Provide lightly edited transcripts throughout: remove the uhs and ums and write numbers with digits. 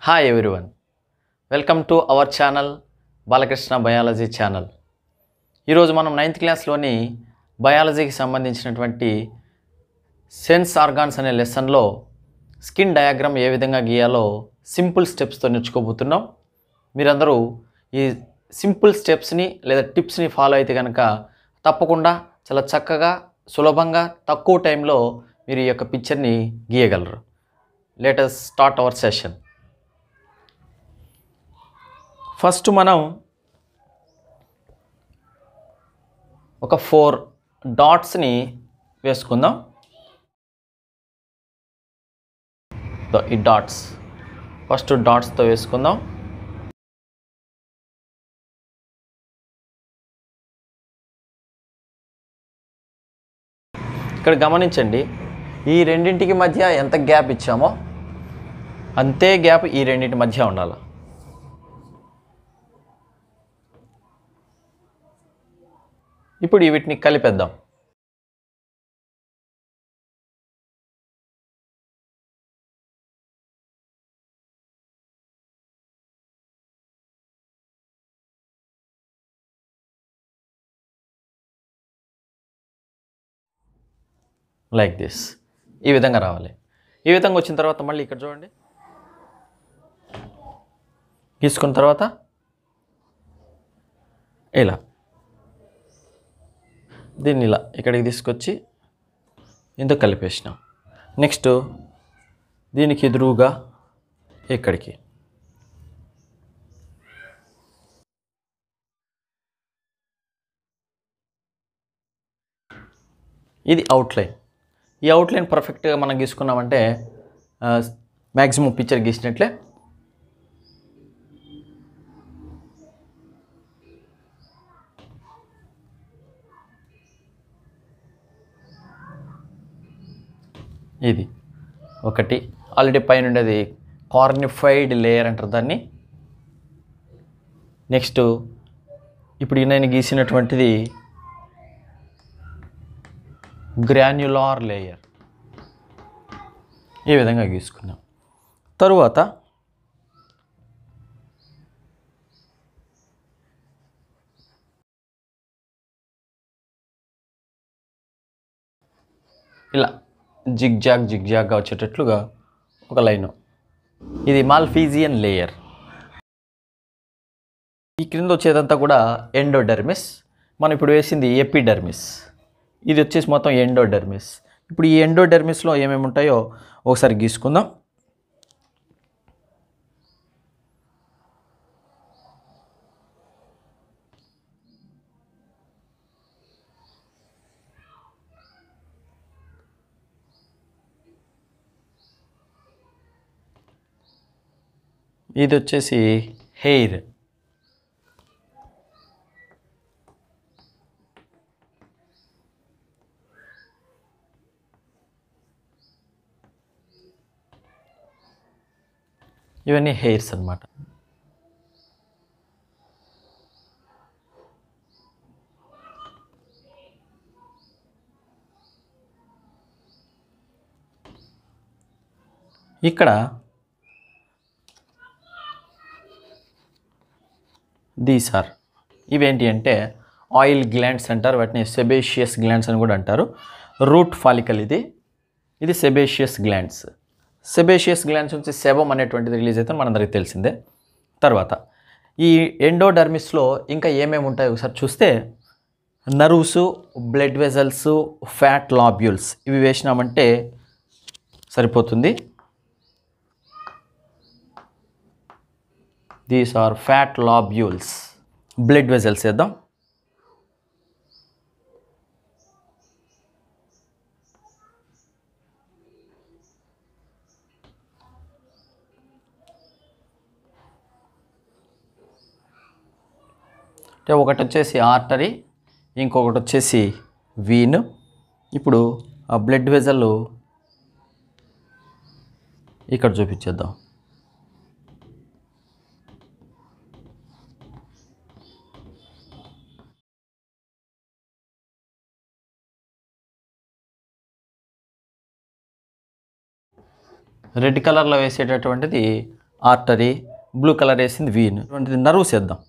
Hi everyone, welcome to our channel Balakrishna biology channel. ఈరోజు మనం 9th క్లాస్లోని బయాలజీకి సంబంధించినటువంటి సెన్స్ ఆర్గాన్స్ అనే లెసన్లో స్కిన్ డయాగ్రామ్ ఏ విధంగా గీయాలో సింపుల్ స్టెప్స్తో నేర్చుకోబోతున్నాం. మీరందరూ ఈ సింపుల్ స్టెప్స్ని లేదా టిప్స్ని ఫాలో అయితే కనుక తప్పకుండా చాలా చక్కగా సులభంగా తక్కువ టైంలో మీరు ఈ యొక్క పిక్చర్ని గీయగలరు. Let us start our session. First మనం ఒక 4 డాట్స్ని వేసుకుందాం. ఈ డాట్స్ ఫస్ట్ డాట్స్తో వేసుకుందాం. ఇక్కడ గమనించండి, ఈ రెండింటికి మధ్య ఎంత గ్యాప్ ఇచ్చామో అంతే గ్యాప్ ఈ రెండింటి మధ్య ఉండాలి. ఇప్పుడు వీటిని కలిపేద్దాం. లైక్ దిస్, ఈ విధంగా రావాలి. ఈ విధంగా వచ్చిన తర్వాత మళ్ళీ ఇక్కడ చూడండి, గీసుకున్న తర్వాత ఇలా దీన్ని ఇలా ఇక్కడికి తీసుకొచ్చి ఇందుకు కలిపేసినాం. నెక్స్ట్ దీనికి ఎదురుగా ఇక్కడికి ఇది అవుట్లైన్. ఈ అవుట్లైన్ పర్ఫెక్ట్గా మనం గీసుకున్నామంటే మ్యాక్సిమం పిక్చర్ గీసినట్లే. ఇది ఒకటి ఆల్రెడీ పైన ఉండేది కార్నిఫైడ్ లేయర్ అంటారు దాన్ని. నెక్స్ట్ ఇప్పుడు నేను గీసినటువంటిది గ్రాన్యులార్ లేయర్. ఈ విధంగా గీసుకున్నాం. తరువాత ఇలా జిగ్జాగ్గా వచ్చేటట్లుగా ఒక లైను. ఇది మాల్ఫీజియన్ లేయర్. ఈ క్రింద వచ్చేదంతా కూడా ఎండోడెర్మిస్. మనం ఇప్పుడు వేసింది ఎపిడెర్మిస్. ఇది వచ్చేసి మొత్తం ఎండోడెర్మిస్. ఇప్పుడు ఈ ఎండోడెర్మిస్లో ఏమేమి ఉంటాయో ఒకసారి గీసుకుందాం. ఇది వచ్చేసి హెయిర్. ఇవన్నీ హెయిర్స్ అన్నమాట. ఇక్కడ దీస్ ఆర్, ఇవేంటి అంటే ఆయిల్ గ్లాండ్స్ అంటారు. వాటిని సెబేషియస్ గ్లాండ్స్ అని కూడా అంటారు. రూట్ ఫాలికల్ ఇది సెబేషియస్ గ్లాండ్స్. సెబేషియస్ గ్లాండ్స్ నుంచి సెబమ్ అనేటువంటిది రిలీజ్ అయితే మనందరికీ తెలిసిందే. తర్వాత ఈ ఎండోడర్మిస్లో ఇంకా ఏమేమి ఉంటాయో ఒకసారి చూస్తే nerves, blood vessels, fat lobules ఇవి వేసినామంటే సరిపోతుంది. These are fat lobules. Blood vessels వేద్దాం. అంటే ఒకటి వచ్చేసి ఆర్టరీ, ఇంకొకటి వచ్చేసి వీన్. ఇప్పుడు ఆ బ్లడ్ వెజల్ ఇక్కడ చూపించేద్దాం. రెడ్ కలర్లో వేసేటటువంటిది ఆర్టరీ, బ్లూ కలర్ వేసింది వీన్. ఇటువంటిది నర్వ్స్ వేద్దాం.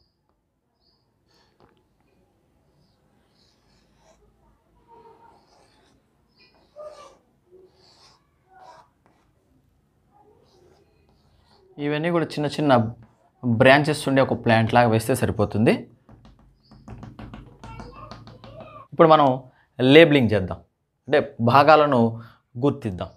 ఇవన్నీ కూడా చిన్న చిన్న బ్రాంచెస్ ఉండే ఒక ప్లాంట్ లాగా వేస్తే సరిపోతుంది. ఇప్పుడు మనం లేబులింగ్ చేద్దాం, అంటే భాగాలను గుర్తిద్దాం.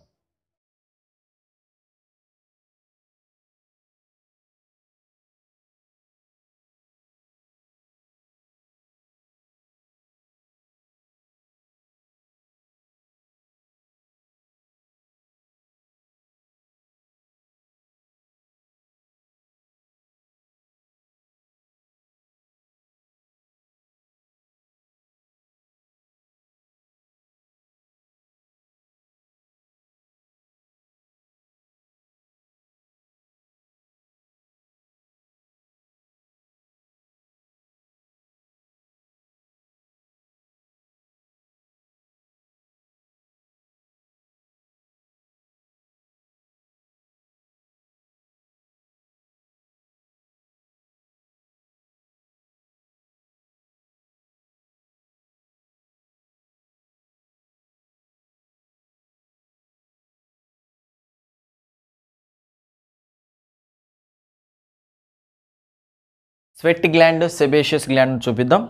స్వెట్ గ్లాండ్, సెబేషియస్ గ్లాండ్ చూపిద్దాం.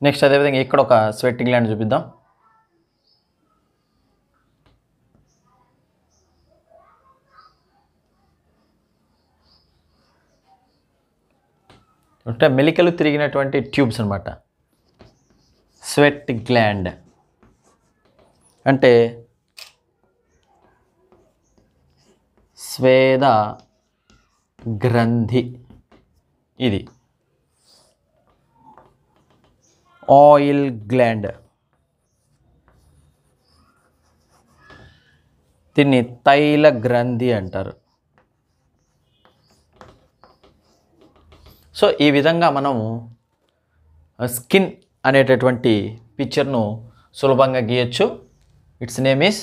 నెక్స్ట్ అదేవిధంగా ఇక్కడ ఒక స్వెట్ గ్లాండ్ చూపిద్దాం. అంటే మెలికలు తిరిగినటువంటి ట్యూబ్స్ అనమాట. స్వెట్ గ్లాండ్ అంటే స్వేద గ్రంథి. ఇది ఆయిల్ గ్లాండ్, దీన్ని తైల గ్రంథి అంటారు. సో ఈ విధంగా మనము స్కిన్ అనేటటువంటి పిక్చర్ను సులభంగా గీయచ్చు. Its name is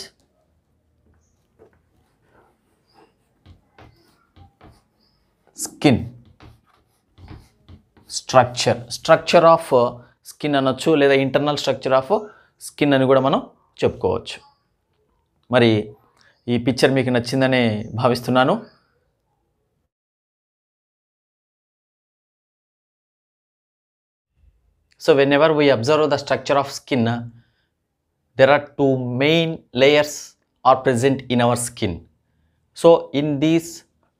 skin. Structure of skin అనొచ్చు, లేదా ఇంటర్నల్ స్ట్రక్చర్ ఆఫ్ స్కిన్ అని కూడా మనం చెప్పుకోవచ్చు. మరి ఈ పిక్చర్ మీకు నచ్చిందని భావిస్తున్నాను. So whenever we observe the structure of skin, there are two main layers are present in our skin. So in these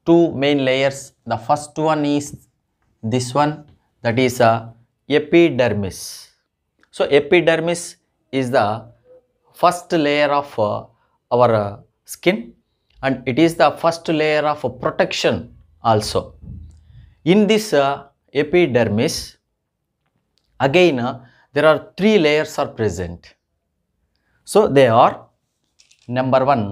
two main layers, the first one is this one, that is epidermis. So epidermis is the first layer of our skin, and it is the first layer of protection also. In this epidermis, again there are three layers are present. So they are: number one,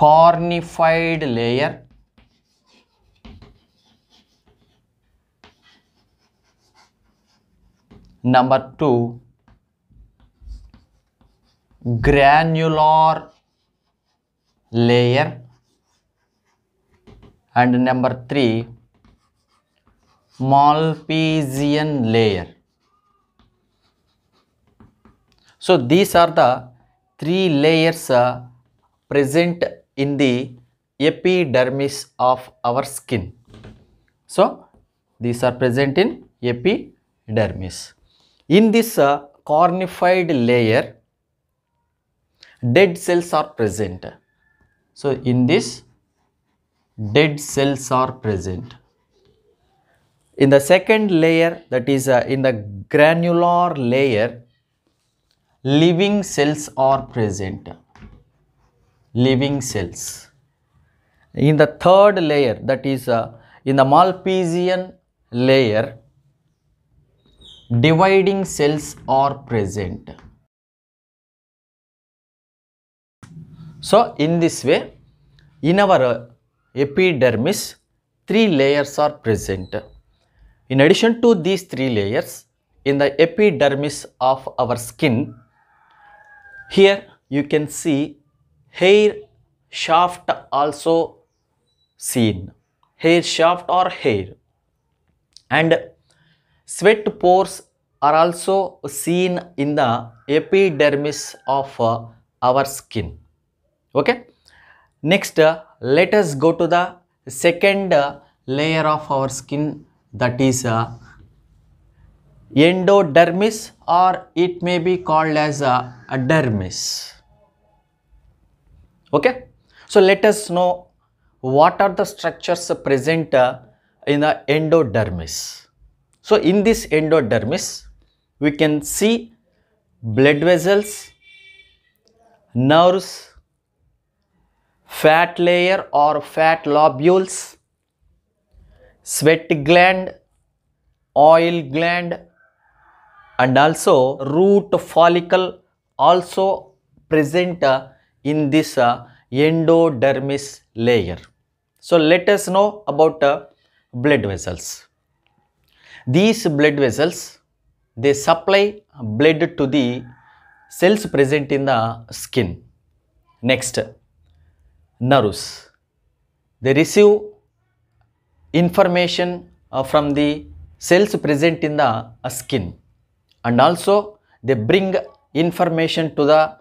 cornified layer; number two, granular layer; and number three, Malpighian layer. So these are the three layers present in the epidermis of our skin. So these are present in epidermis. In this cornified layer, dead cells are present. So in this, dead cells are present. In the second layer, that is in the granular layer, living cells are present. Living cells. In the third layer, that is in the Malpighian layer, dividing cells are present. So in this way, in our epidermis, 3 layers are present. In addition to these 3 layers, in the epidermis of our skin, here you can see hair shaft also seen, hair shaft or hair, and sweat pores are also seen in the epidermis of our skin. Okay. Next, let us go to the second layer of our skin, that is endodermis, or it may be called as a dermis. Okay. So let us know what are the structures present in the endodermis. So in this endodermis, we can see blood vessels, nerves, fat layer or fat lobules, sweat gland, oil gland, and also root follicle also present in this endodermis layer. So let us know about blood vessels. These blood vessels, they supply blood to the cells present in the skin. Next, nerves. They receive information from the cells present in the skin, and also they bring information to the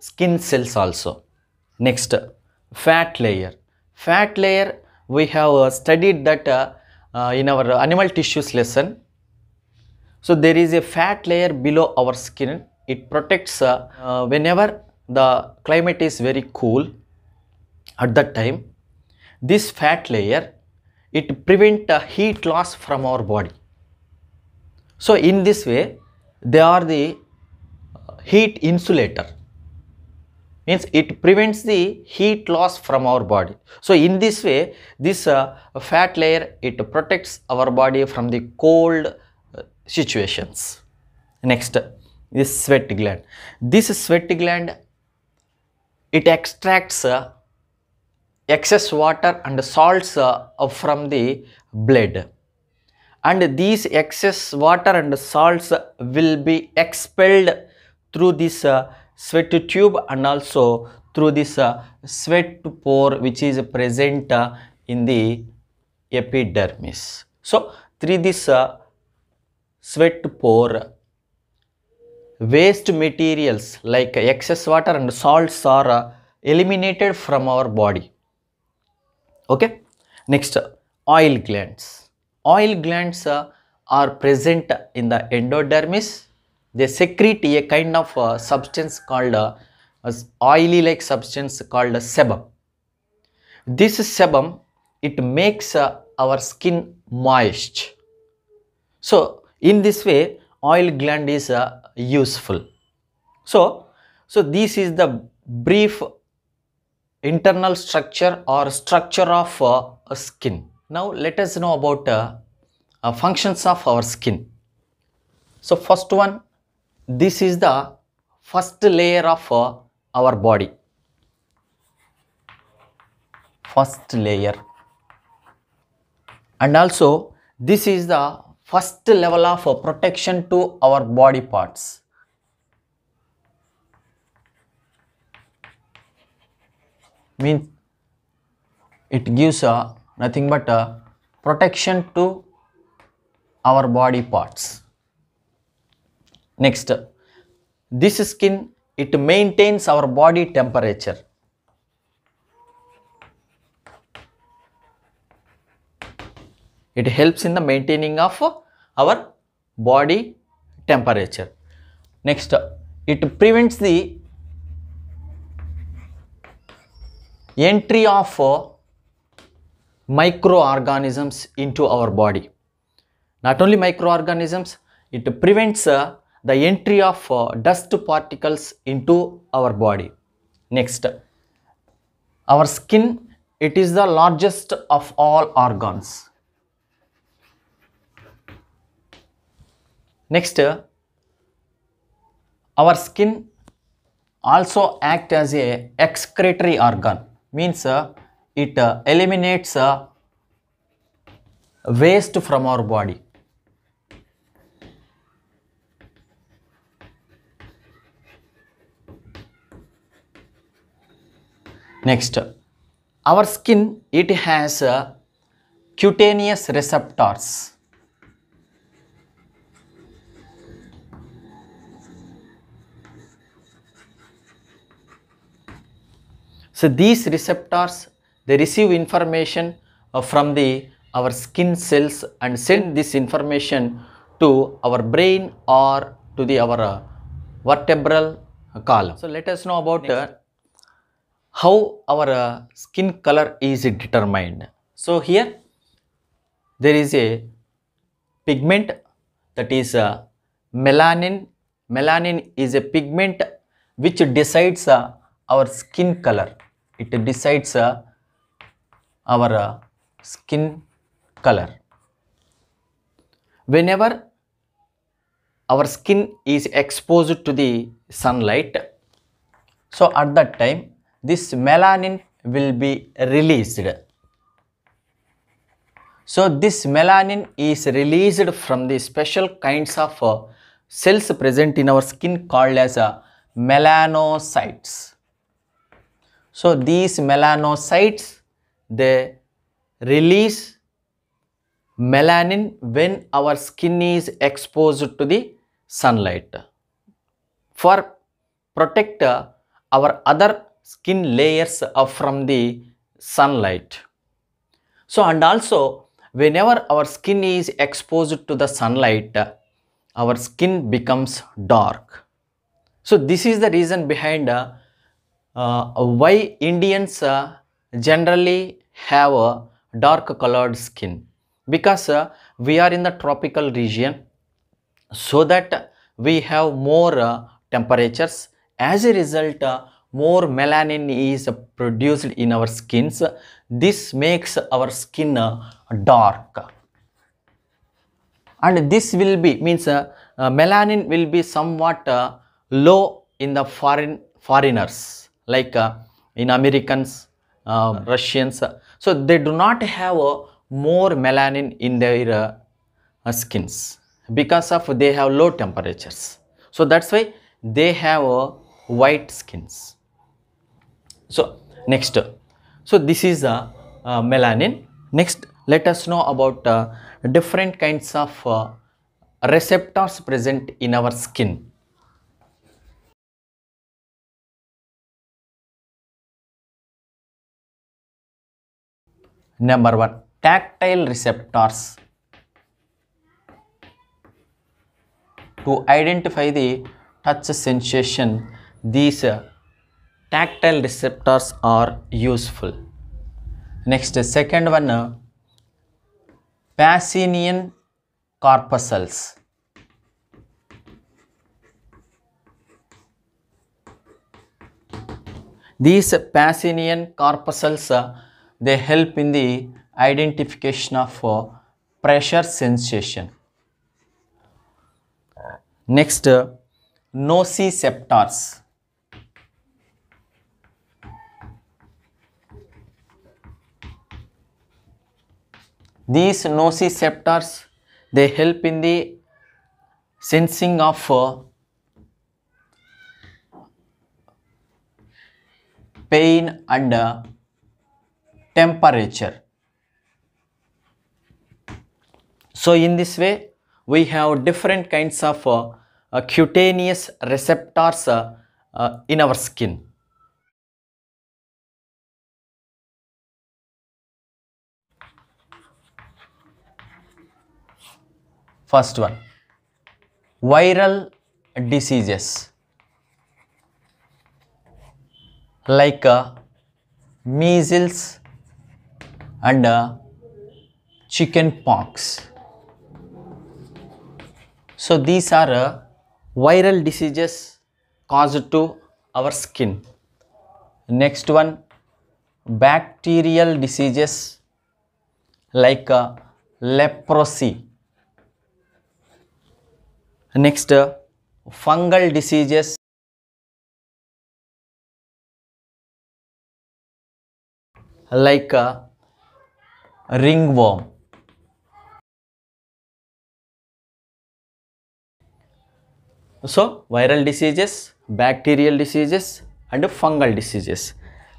skin cells also. Next, fat layer. Fat layer, we have studied that in our animal tissues lesson. So there is a fat layer below our skin. It protects whenever the climate is very cool. At that time, this fat layer, it prevents heat loss from our body. So in this way, they are the heat insulator, means it prevents the heat loss from our body. So in this way, this fat layer, it protects our body from the cold situations. Next, this sweat gland. This sweat gland, it extracts excess water and salts from the blood, and these excess water and salts will be expelled through this sweat tube and also through this sweat pore which is present in the epidermis. So through this sweat pore, waste materials like excess water and salts are eliminated from our body. Okay. Next, oil glands. Oil glands are present in the endodermis. They secrete a kind of substance called oily like substance called sebum. This sebum, it makes our skin moist. So in this way, oil gland is useful. So this is the brief internal structure or structure of a skin. Now let us know about functions of our skin. So first one, this is the first layer of our body. First layer. And also this is the first level of protection to our body parts. Means it gives nothing but protection to our body parts. Next, this skin, it maintains our body temperature. It helps in the maintaining of our body temperature. Next, it prevents the entry of microorganisms into our body. Not only microorganisms, it prevents the entry of dust particles into our body. Next, our skin, it is the largest of all organs. Next, our skin, also act as a excretory organ, means it eliminates waste from our body. Next, our skin, it has cutaneous receptors. So these receptors, they receive information from our skin cells and send this information to our brain or to our vertebral column. So let us know about how our skin color is determined. So here there is a pigment, that is melanin. Melanin is a pigment which decides our skin color. It decides our skin color. Whenever our skin is exposed to the sunlight, so at that time this melanin will be released. So this melanin is released from the special kinds of cells present in our skin called as melanocytes. So these melanocytes, they release melanin when our skin is exposed to the sunlight for protect our other skin layers from the sunlight. So and also whenever our skin is exposed to the sunlight, our skin becomes dark. So this is the reason behind why Indians generally have a dark colored skin, because we are in the tropical region, so that we have more temperatures. As a result, more melanin is produced in our skins. This makes our skin dark, and this will be means melanin will be somewhat low in the foreigners, like in Americans, Russians. So they do not have more melanin in their skins, because of they have low temperatures. So that's why they have white skins. So next, so this is melanin. Next, let us know about different kinds of receptors present in our skin. Number 1, tactile receptors. To identify the touch sensation, these tactile receptors are useful. Next, second one, Pacinian corpuscles. These Pacinian corpuscles, they help in the identification of pressure sensation. Next, nociceptors. These nociceptors, they help in the sensing of pain and temperature. So in this way, we have different kinds of cutaneous receptors in our skin. First one, viral diseases like measles and chicken pox. So these are viral diseases caused to our skin. Next one, bacterial diseases like leprosy. Next, fungal diseases like a ringworm. So viral diseases, bacterial diseases and fungal diseases.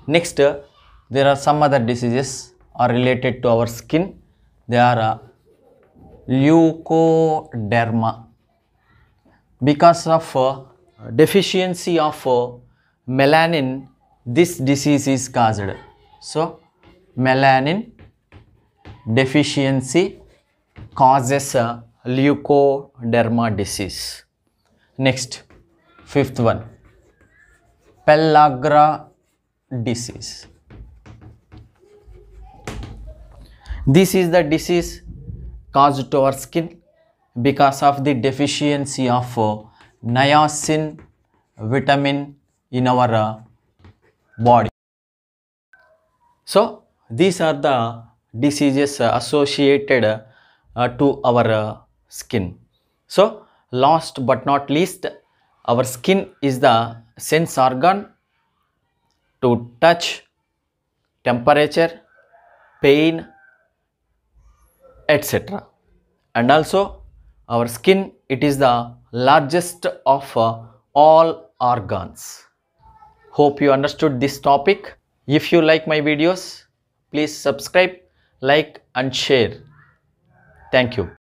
Next, there are some other diseases are related to our skin. They are leukoderma. Because of deficiency of melanin, this disease is caused. So melanin deficiency causes leukoderma disease. Next, fifth one, pellagra disease. This is the disease caused to our skin because of the deficiency of niacin vitamin in our body. So these are the diseases associated to our skin. So last but not least, our skin is the sense organ to touch, temperature, pain, etc. And also our skin, it is the largest of all organs. Hope you understood this topic. If you like my videos, please subscribe, like and share. Thank you.